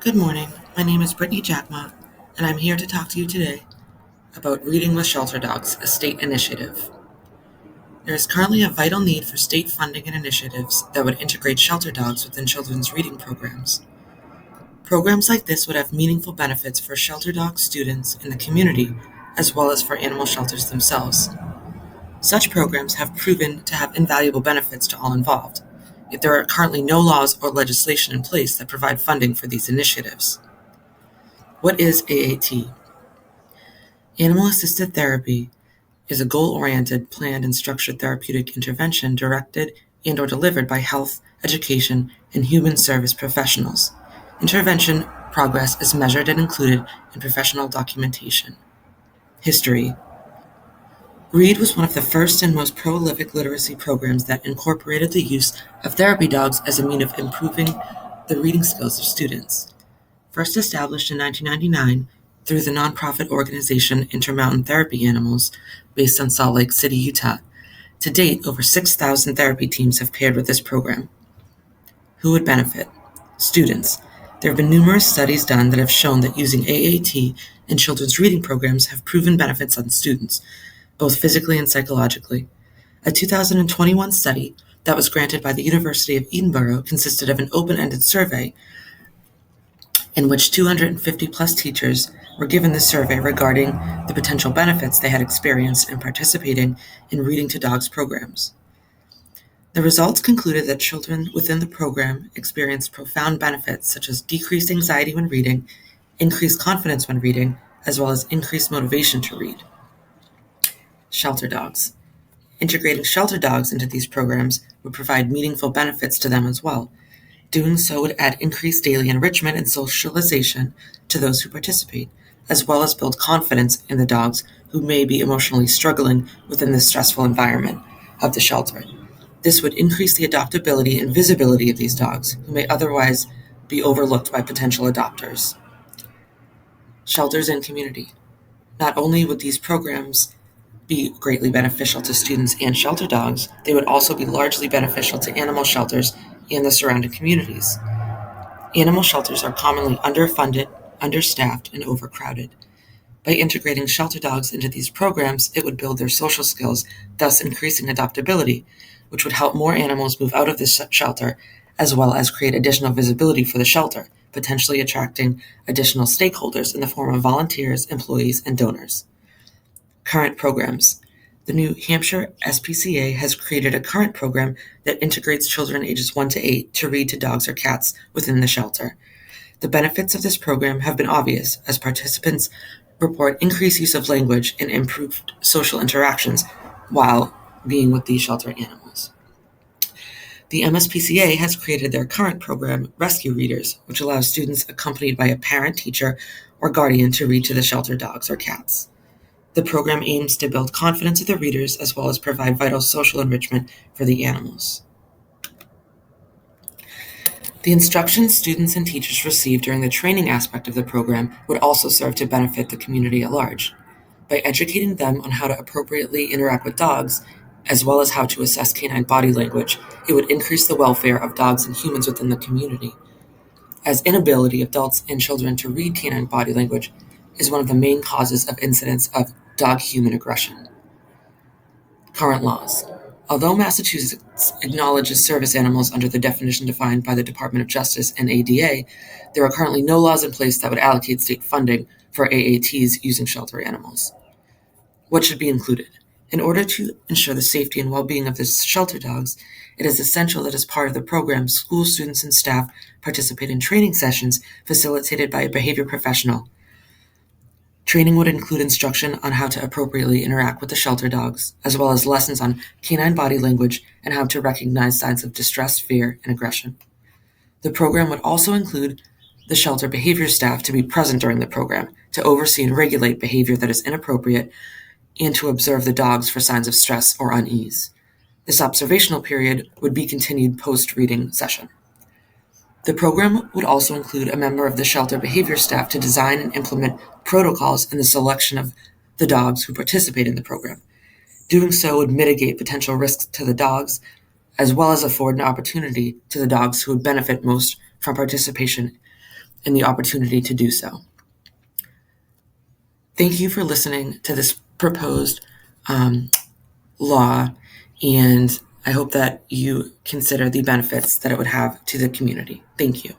Good morning. My name is Brittany Jackma, and I'm here to talk to you today about Reading with Shelter Dogs, a state initiative. There is currently a vital need for state funding and initiatives that would integrate shelter dogs within children's reading programs. Programs like this would have meaningful benefits for shelter dog students in the community, as well as for animal shelters themselves. Such programs have proven to have invaluable benefits to all involved, yet there are currently no laws or legislation in place that provide funding for these initiatives. What is AAT? Animal-assisted therapy is a goal-oriented, planned, and structured therapeutic intervention directed and/or delivered by health, education, and human service professionals. Intervention progress is measured and included in professional documentation. History. READ was one of the first and most prolific literacy programs that incorporated the use of therapy dogs as a means of improving the reading skills of students. First established in 1999 through the nonprofit organization Intermountain Therapy Animals, based in Salt Lake City, Utah. To date, over 6,000 therapy teams have paired with this program. Who would benefit? Students. There have been numerous studies done that have shown that using AAT in children's reading programs have proven benefits on students, both physically and psychologically. A 2021 study that was granted by the University of Edinburgh consisted of an open-ended survey in which 250 plus teachers were given the survey regarding the potential benefits they had experienced in participating in Reading to Dogs programs. The results concluded that children within the program experienced profound benefits such as decreased anxiety when reading, increased confidence when reading, as well as increased motivation to read. Shelter dogs. Integrating shelter dogs into these programs would provide meaningful benefits to them as well. Doing so would add increased daily enrichment and socialization to those who participate, as well as build confidence in the dogs who may be emotionally struggling within the stressful environment of the shelter. This would increase the adoptability and visibility of these dogs, who may otherwise be overlooked by potential adopters. Shelters and community. Not only would these programs be greatly beneficial to students and shelter dogs, they would also be largely beneficial to animal shelters and the surrounding communities. Animal shelters are commonly underfunded, understaffed, and overcrowded. By integrating shelter dogs into these programs, it would build their social skills, thus increasing adoptability, which would help more animals move out of the shelter, as well as create additional visibility for the shelter, potentially attracting additional stakeholders in the form of volunteers, employees, and donors. Current programs. The New Hampshire SPCA has created a current program that integrates children ages 1 to 8 to read to dogs or cats within the shelter. The benefits of this program have been obvious, as participants report increased use of language and improved social interactions while being with these shelter animals. The MSPCA has created their current program, Rescue Readers, which allows students accompanied by a parent, teacher, or guardian to read to the shelter dogs or cats. The program aims to build confidence of the readers as well as provide vital social enrichment for the animals. The instruction students and teachers receive during the training aspect of the program would also serve to benefit the community at large. By educating them on how to appropriately interact with dogs, as well as how to assess canine body language, it would increase the welfare of dogs and humans within the community. As inability of adults and children to read canine body language is one of the main causes of incidents of dog-human aggression. Current laws. Although Massachusetts acknowledges service animals under the definition defined by the Department of Justice and ADA, there are currently no laws in place that would allocate state funding for AATs using shelter animals. What should be included? In order to ensure the safety and well-being of the shelter dogs, it is essential that as part of the program, school students and staff participate in training sessions facilitated by a behavior professional. Training would include instruction on how to appropriately interact with the shelter dogs, as well as lessons on canine body language and how to recognize signs of distress, fear, and aggression. The program would also include the shelter behavior staff to be present during the program, to oversee and regulate behavior that is inappropriate, and to observe the dogs for signs of stress or unease. This observational period would be continued post-reading session. The program would also include a member of the shelter behavior staff to design and implement protocols in the selection of the dogs who participate in the program. Doing so would mitigate potential risks to the dogs, as well as afford an opportunity to the dogs who would benefit most from participation and the opportunity to do so. Thank you for listening to this proposed law, and I hope that you consider the benefits that it would have to the community. Thank you.